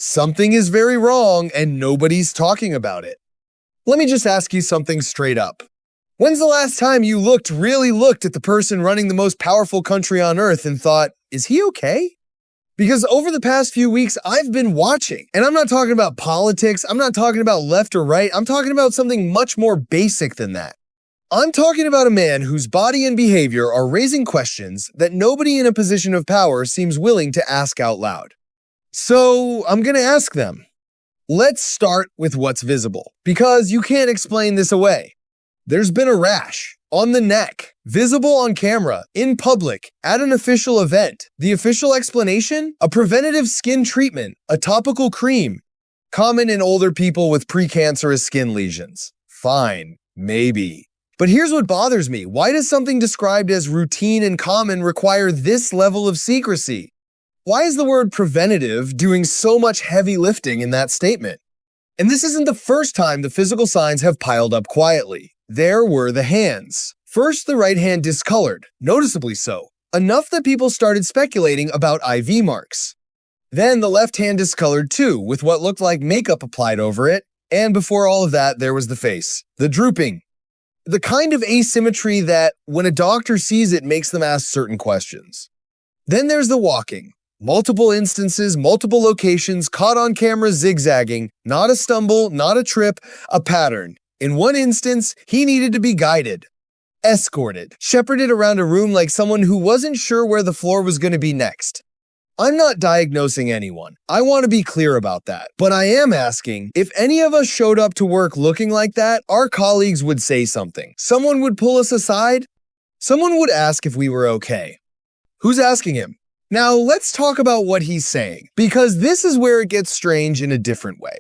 Something is very wrong and nobody's talking about it. Let me just ask you something straight up. When's the last time you really looked at the person running the most powerful country on earth and thought, is he okay? Because over the past few weeks, I've been watching, and I'm not talking about politics, I'm not talking about left or right, I'm talking about something much more basic than that. I'm talking about a man whose body and behavior are raising questions that nobody in a position of power seems willing to ask out loud. So I'm gonna ask them. Let's start with what's visible, because you can't explain this away. There's been a rash on the neck, visible on camera, in public, at an official event. The official explanation? A preventative skin treatment, a topical cream, common in older people with precancerous skin lesions. Fine, maybe. But here's what bothers me. Why does something described as routine and common require this level of secrecy? Why is the word preventative doing so much heavy lifting in that statement? And this isn't the first time the physical signs have piled up quietly. There were the hands. First, the right hand discolored, noticeably so, enough that people started speculating about IV marks. Then the left hand discolored too, with what looked like makeup applied over it, and before all of that, there was the face, the drooping. The kind of asymmetry that, when a doctor sees it, makes them ask certain questions. Then there's the walking. Multiple instances, multiple locations, caught on camera zigzagging, not a stumble, not a trip, a pattern. In one instance, he needed to be guided, escorted, shepherded around a room like someone who wasn't sure where the floor was going to be next. I'm not diagnosing anyone. I want to be clear about that. But I am asking, if any of us showed up to work looking like that, our colleagues would say something. Someone would pull us aside. Someone would ask if we were okay. Who's asking him? Now, let's talk about what he's saying, because this is where it gets strange in a different way.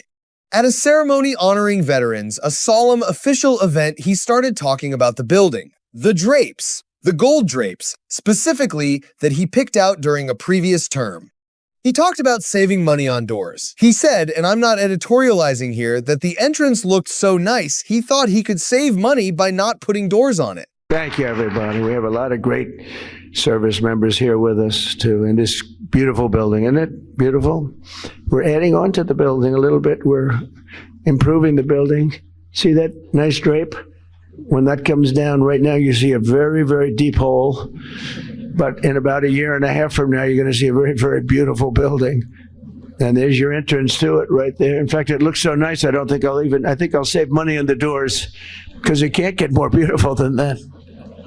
At a ceremony honoring veterans, a solemn official event, he started talking about the building, the drapes, the gold drapes, specifically that he picked out during a previous term. He talked about saving money on doors. He said, and I'm not editorializing here, that the entrance looked so nice, he thought he could save money by not putting doors on it. Thank you, everybody. We have a lot of great service members here with us, too, in this beautiful building. Isn't it beautiful? We're adding on to the building a little bit. We're improving the building. See that nice drape? When that comes down, right now you see a very, very deep hole. But in about a year and a half from now, you're going to see a very, very beautiful building. And there's your entrance to it right there. In fact, it looks so nice, I think I'll save money on the doors, because it can't get more beautiful than that.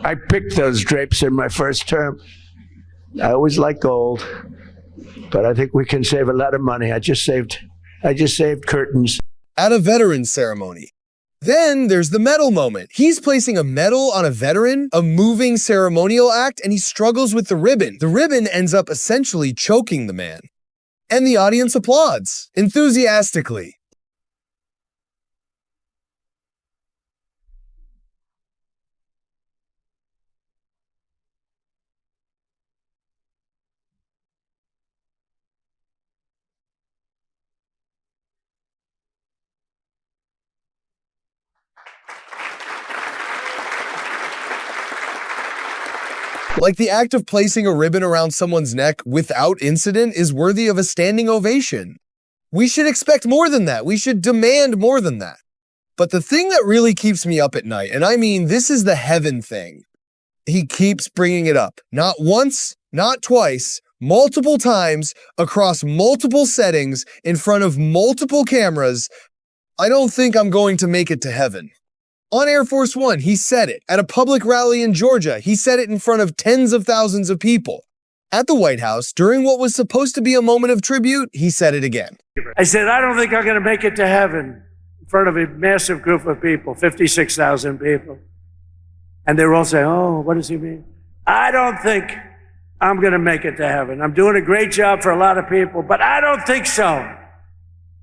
I picked those drapes in my first term. I always like gold, but I think we can save a lot of money. I just saved curtains. At a veterans ceremony. Then there's the medal moment. He's placing a medal on a veteran, a moving ceremonial act, and he struggles with the ribbon. The ribbon ends up essentially choking the man. And the audience applauds, enthusiastically. Like the act of placing a ribbon around someone's neck without incident is worthy of a standing ovation. We should expect more than that. We should demand more than that. But the thing that really keeps me up at night, and I mean, this is the heaven thing. He keeps bringing it up. Not once, not twice, multiple times, across multiple settings, in front of multiple cameras. I don't think I'm going to make it to heaven. On Air Force One, he said it. At a public rally in Georgia, he said it in front of tens of thousands of people. At the White House, during what was supposed to be a moment of tribute, he said it again. I said, I don't think I'm going to make it to heaven in front of a massive group of people, 56,000 people. And they were all saying, oh, what does he mean? I don't think I'm going to make it to heaven. I'm doing a great job for a lot of people, but I don't think so.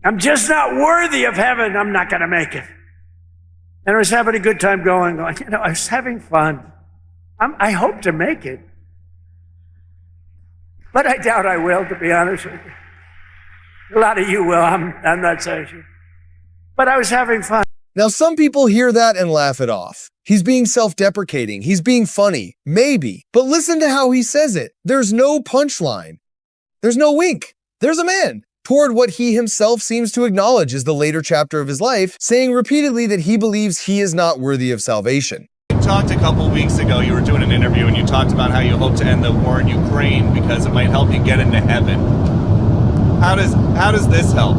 I'm just not worthy of heaven. I'm not going to make it. And I was having a good time going, I was having fun. I hope to make it. But I doubt I will, to be honest with you. A lot of you will, I'm not saying sure. But I was having fun. Now, some people hear that and laugh it off. He's being self-deprecating. He's being funny. Maybe. But listen to how he says it. There's no punchline. There's no wink. There's a man. toward what he himself seems to acknowledge is the later chapter of his life, saying repeatedly that he believes he is not worthy of salvation. You talked a couple weeks ago, you were doing an interview, and you talked about how you hope to end the war in Ukraine because it might help you get into heaven. How does this help?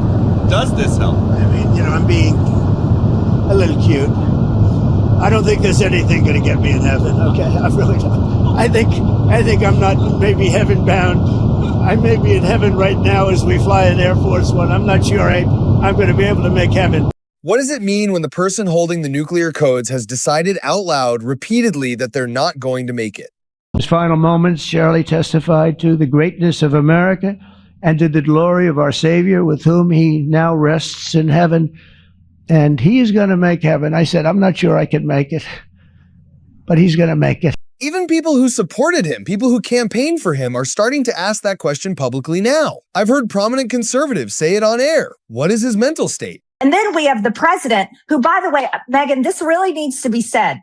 Does this help? I mean, I'm being a little cute. I don't think there's anything going to get me in heaven. Okay, I really don't. I think I'm not maybe heaven bound. I may be in heaven right now as we fly in Air Force One. I'm not sure I'm going to be able to make heaven. What does it mean when the person holding the nuclear codes has decided out loud repeatedly that they're not going to make it? In his final moments, Charlie testified to the greatness of America and to the glory of our Savior, with whom he now rests in heaven. And he is going to make heaven. I said, I'm not sure I can make it, but he's going to make it. Even people who supported him, people who campaigned for him, are starting to ask that question publicly now. I've heard prominent conservatives say it on air. What is his mental state? And then we have the president who, by the way, Megan, this really needs to be said.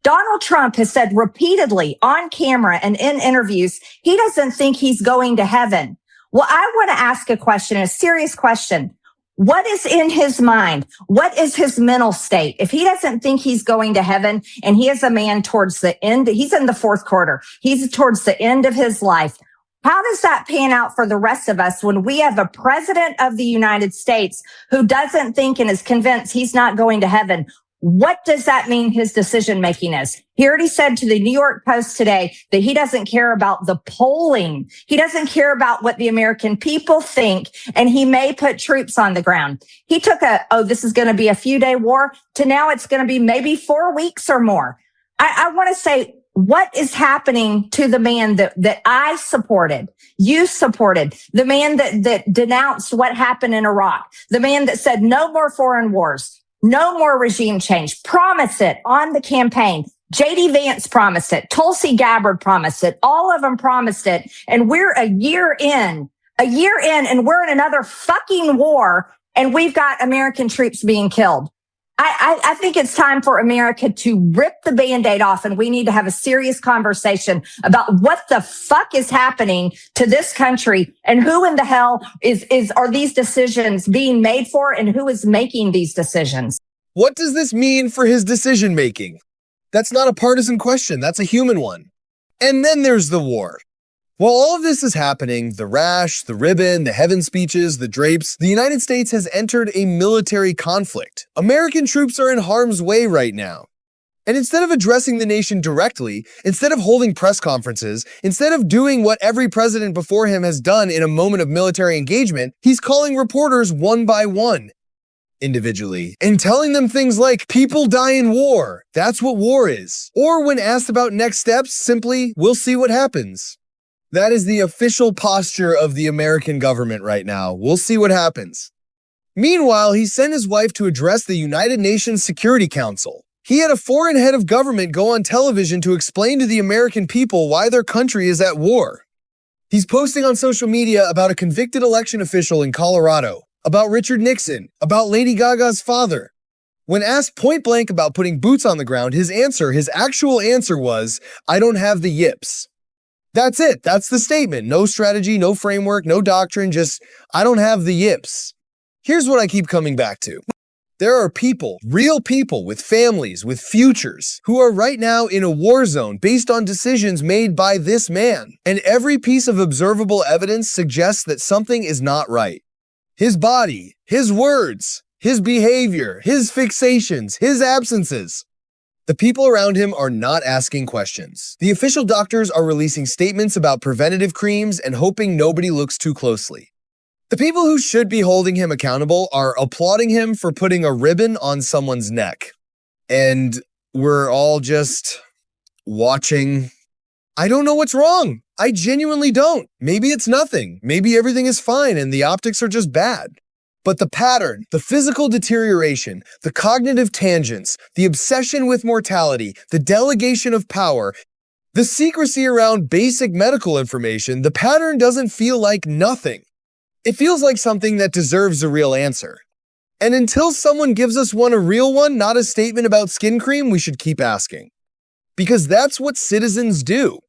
Donald Trump has said repeatedly on camera and in interviews, he doesn't think he's going to heaven. Well, I want to ask a question, a serious question. What is in his mind? What is his mental state? If he doesn't think he's going to heaven and he is a man towards the end, he's in the fourth quarter, he's towards the end of his life. How does that pan out for the rest of us when we have a president of the United States who doesn't think and is convinced he's not going to heaven? What does that mean his decision making is? He already said to the New York Post today that he doesn't care about the polling. He doesn't care about what the American people think, and he may put troops on the ground. He took this is going to be a few-day war, to now it's going to be maybe 4 weeks or more. I want to say, what is happening to the man that I supported, you supported, the man that denounced what happened in Iraq, the man that said no more foreign wars, no more regime change, promised it on the campaign. J.D. Vance promised it. Tulsi Gabbard promised it. All of them promised it. And we're a year in, and we're in another fucking war, and we've got American troops being killed. I think it's time for America to rip the Band-Aid off, and we need to have a serious conversation about what the fuck is happening to this country and who in the hell are these decisions being made for, and who is making these decisions. What does this mean for his decision making? That's not a partisan question, that's a human one. And then there's the war. While all of this is happening, the rash, the ribbon, the heaven speeches, the drapes, the United States has entered a military conflict. American troops are in harm's way right now. And instead of addressing the nation directly, instead of holding press conferences, instead of doing what every president before him has done in a moment of military engagement, he's calling reporters one by one, individually, and telling them things like, people die in war, that's what war is. Or when asked about next steps, simply, we'll see what happens. That is the official posture of the American government right now. We'll see what happens. Meanwhile, he sent his wife to address the United Nations Security Council. He had a foreign head of government go on television to explain to the American people why their country is at war. He's posting on social media about a convicted election official in Colorado, about Richard Nixon, about Lady Gaga's father. When asked point blank about putting boots on the ground, his actual answer was, I don't have the yips. That's it. That's the statement. No strategy, no framework, no doctrine, just, I don't have the yips. Here's what I keep coming back to. There are people, real people with families, with futures, who are right now in a war zone based on decisions made by this man. And every piece of observable evidence suggests that something is not right. His body, his words, his behavior, his fixations, his absences. The people around him are not asking questions. The official doctors are releasing statements about preventative creams and hoping nobody looks too closely. The people who should be holding him accountable are applauding him for putting a ribbon on someone's neck. And we're all just watching. I don't know what's wrong. I genuinely don't. Maybe it's nothing. Maybe everything is fine and the optics are just bad. But the pattern, the physical deterioration, the cognitive tangents, the obsession with mortality, the delegation of power, the secrecy around basic medical information, the pattern doesn't feel like nothing. It feels like something that deserves a real answer. And until someone gives us a real one, not a statement about skin cream, we should keep asking. Because that's what citizens do.